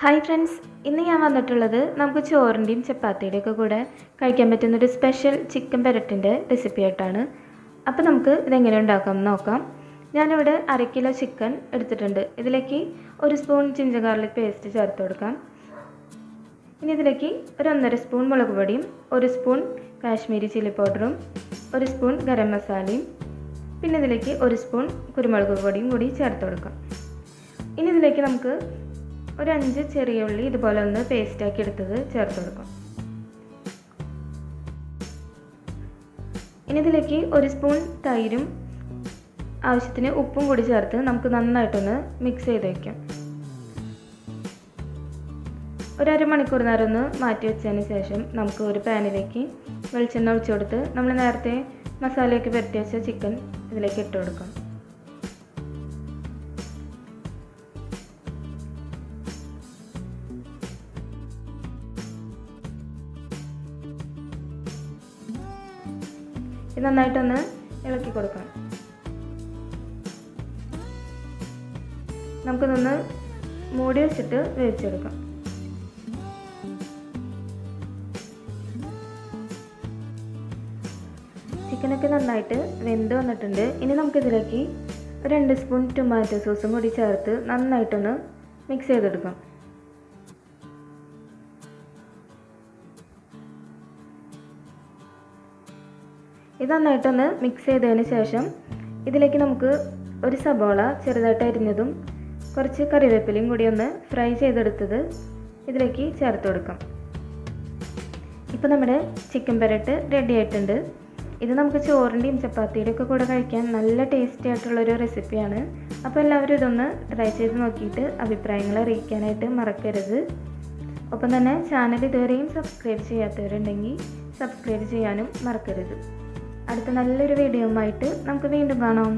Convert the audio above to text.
Hi friends, ഇന്ന് ഞാൻ വന്നിട്ടുള്ളത് നമുക്ക് ചോറിൻ്റെയും ചപ്പാത്തിയുടെയൊക്കെ കൂടെ കഴിക്കാൻ പറ്റുന്നൊരു സ്പെഷ്യൽ ചിക്കൻ പെരട്ടിൻ്റെ റെസിപ്പി ആയിട്ടാണ്. അപ്പോൾ നമുക്ക് ഇതെങ്ങനെ ഉണ്ടാക്കാമെന്ന് നോക്കാം. ഞാനിവിടെ 1/2 കിലോ ചിക്കൻ എടുത്തിട്ടുണ്ട്. ഇതിലേക്ക് 1 സ്പൂൺ ജിഞ്ചർ ഗാർലിക് പേസ്റ്റ് ചേർത്ത് കൊടുക്കാം. ഇനി ഇതിലേക്ക് ഒരു 1.5 സ്പൂൺ മുളക് പൊടിയും 1 സ്പൂൺ കാശ്മീരി ചില്ലി പൗഡറും 1 സ്പൂൺ ഗരം മസാലയും പിന്നെ ഇതിലേക്ക് 1 സ്പൂൺ കുരുമുളക് പൊടിയും കൂടി ചേർത്ത് കൊടുക്കാം. ഇനി ഇതിലേക്ക് നമുക്ക് ഒരു 5 ചെറിയ ഉള്ളി ഇതുപോലെ ഒന്ന് പേസ്റ്റാക്കി എടുത്തത് ചേർത്ത് കൊടുക്കാം. ഇനി ഇതിലേക്ക് 1 സ്പൂൺ തൈരും ആവശ്യത്തിന് ഉപ്പും കൂടി ചേർത്ത് നമുക്ക് നന്നായിട്ടൊന്ന് മിക്സ് ചെയ്ത് വയ്ക്കാം. ഒരു അരമണിക്കൂർ നേരം ഒന്ന് മാറ്റി വെച്ചതിന് ശേഷം നമുക്ക് ഒരു പാനിലേക്ക് വെളിച്ചെണ്ണ ഒഴിച്ചു കൊടുത്ത് നമ്മൾ നേരത്തെ മസാലയൊക്കെ പുരട്ടി വെച്ച ചിക്കൻ ഇതിലേക്ക് ഇട്ട് കൊടുക്കാം. ഇത് നന്നായിട്ടൊന്ന് ഇളക്കി കൊടുക്കാം. നമുക്കിതൊന്ന് മൂടി വെച്ചിട്ട് വേവിച്ചെടുക്കാം. ചിക്കനൊക്കെ നന്നായിട്ട് വെന്ത് വന്നിട്ടുണ്ട്. ഇനി നമുക്കിതിലേക്ക് 2 സ്പൂൺ ടൊമാറ്റോ സോസും കൂടി ചേർത്ത് നന്നായിട്ടൊന്ന് മിക്സ് ചെയ്തെടുക്കാം. ഇത് നന്നായിട്ടൊന്ന് മിക്സ് ചെയ്തതിന് ശേഷം ഇതിലേക്ക് നമുക്ക് ഒരു സബോള ചെറുതായിട്ട് അരിഞ്ഞതും കുറച്ച് കറിവേപ്പിലയും കൂടി ഒന്ന് ഫ്രൈ ചെയ്തെടുത്തത് ഇതിലേക്ക് ചേർത്ത് കൊടുക്കാം. ഇപ്പോൾ നമ്മുടെ ചിക്കൻ പെരട്ട് റെഡി ആയിട്ടുണ്ട്. ഇത് നമുക്ക് ചോറിൻ്റെയും ചപ്പാത്തിയുടെയും ഒക്കെ കൂടെ കഴിക്കാൻ നല്ല ടേസ്റ്റി ആയിട്ടുള്ളൊരു റെസിപ്പിയാണ്. അപ്പോൾ എല്ലാവരും ഇതൊന്ന് ട്രൈ ചെയ്ത് നോക്കിയിട്ട് അഭിപ്രായങ്ങൾ അറിയിക്കാനായിട്ട് മറക്കരുത്. ഒപ്പം തന്നെ ചാനൽ ഇതുവരെയും സബ്സ്ക്രൈബ് ചെയ്യാത്തവരുണ്ടെങ്കിൽ സബ്സ്ക്രൈബ് ചെയ്യാനും മറക്കരുത്. അടുത്ത നല്ലൊരു വീഡിയോയുമായിട്ട് നമുക്ക് വീണ്ടും കാണാം.